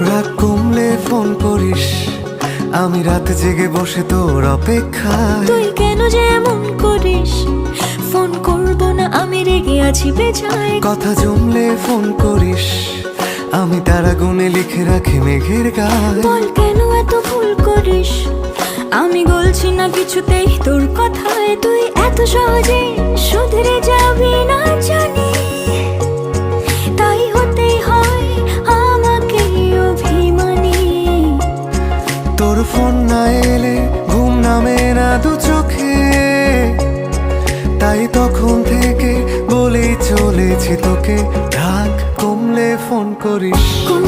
রাগ কমলে ফোন করিস, আমি রাত জেগে বসে তোর অপেক্ষায়। তুই কেন যে এমন করিস, ফোন করব না আমি রেগে আছি বেজায়। কথা জমলে ফোন করিস, আমি তারা গুনে লিখে রাখি মেঘের গায়ে। বল কেন এত ভুল করিস, আমি গলছি না কিছুতেই তোর কথায়। তুই এত সহজে শুধরে যাবি না জানি, তাই হতেই হয় আমাকে অভিমানী। তোর ফোন না এলে ঘুম নামে না দু চোখে, তাই তখন থেকে বলেই চলেছি তোকে, রাগ কমলে ফোন করিস। কোন